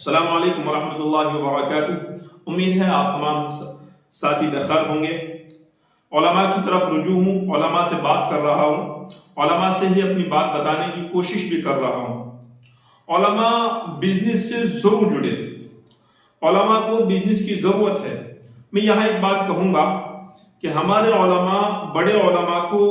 السلام علیکم ورحمۃ اللہ وبرکاتہ۔ امید ہے آپ تمام ساتھی بخیر ہوں گے۔ علماء کی طرف رجوع ہوں، علماء سے بات کر رہا ہوں، علماء سے ہی اپنی بات بتانے کی کوشش بھی کر رہا ہوں۔ علماء بزنس سے ضرور جڑے، علماء کو بزنس کی ضرورت ہے۔ میں یہاں ایک بات کہوں گا کہ ہمارے علماء، بڑے علماء کو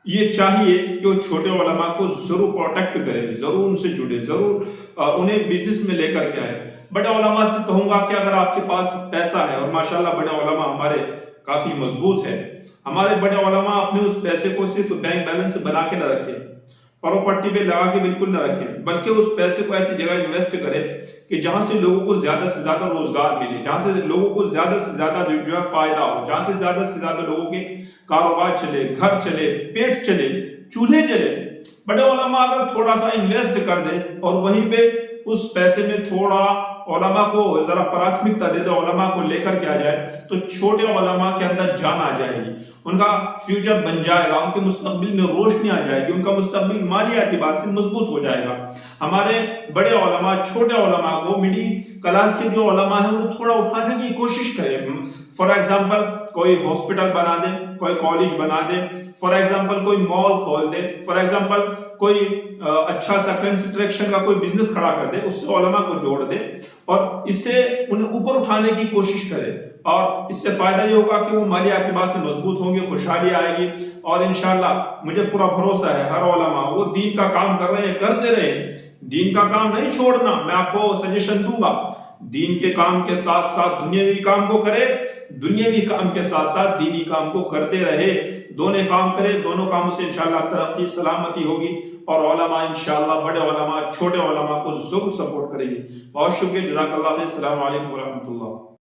یہ چاہیے کہ وہ چھوٹے علماء کو ضرور پروٹیکٹ کرے، ضرور ان سے جڑے، ضرور انہیں بزنس میں لے کر کے آئے۔ بڑے علماء سے کہوں گا کہ اگر آپ کے پاس پیسہ ہے، اور ماشاءاللہ بڑے علماء ہمارے کافی مضبوط ہیں، ہمارے بڑے علماء اپنے اس پیسے کو صرف بینک بیلنس بنا کے نہ رکھے، پراپرٹی پہ لگا کے بالکل نہ رکھے، بلکہ اس پیسے کو ایسی جگہ انویسٹ کرے کہ جہاں سے لوگوں کو زیادہ سے زیادہ روزگار ملے، جہاں سے لوگوں کو زیادہ سے زیادہ جو ہے فائدہ ہو، جہاں سے زیادہ لوگوں کے کاروبار چلے، گھر چلے، پیٹ چلے، چولہے چلے۔ بڑے علماء اگر تھوڑا سا انویسٹ کر دے اور وہیں پہ اس پیسے میں تھوڑا علماء کو ذرا پراتھمکتا دے دے، علماء کو لے کر کے آ جائے، تو چھوٹے علماء کے اندر جان آ جائے گی، ان کا فیوچر بن جائے گا، ان کے مستقبل میں روشنی آ جائے گی، ان کا مستقبل مالی اعتبار سے مضبوط ہو جائے گا۔ ہمارے بڑے علماء چھوٹے علماء کو، مڈل کلاس کے جو علماء ہیں، وہ تھوڑا اٹھانے کی کوشش کرے۔ فار ایگزامپل کوئی ہاسپٹل بنا دے، کوئی کالج بنا دے، فار ایگزامپل کوئی مال کھول دے، فار ایگزامپل کوئی اچھا سا کنسٹرکشن کا کوئی بزنس کھڑا کر دے، اس سے علماء کو جوڑ دے اور اس سے انہیں اوپر اٹھانے کی کوشش کرے، اور اس سے فائدہ یہ ہوگا کہ وہ مالی اعتبار سے مضبوط ہوں گے، خوشحالی آئے گی، اور انشاءاللہ مجھے پورا بھروسہ ہے ہر علماء وہ دین کا کام کر رہے ہیں، کرتے رہے، دین کا کام نہیں چھوڑنا۔ میں آپ کو سجیشن دوں گا، دین کے کام کے ساتھ ساتھ دنیاوی کام کو کرے، دنیاوی کام کے ساتھ ساتھ دینی کام کو کرتے رہے، دونوں کام کرے، دونوں کاموں سے انشاءاللہ ترقی سلامتی ہوگی، اور علماء انشاءاللہ بڑے علماء چھوٹے علماء کو ضرور سپورٹ کریں گے۔ بہت شکریہ، جزاک اللہ خیر، السلام علیکم ورحمۃ اللہ۔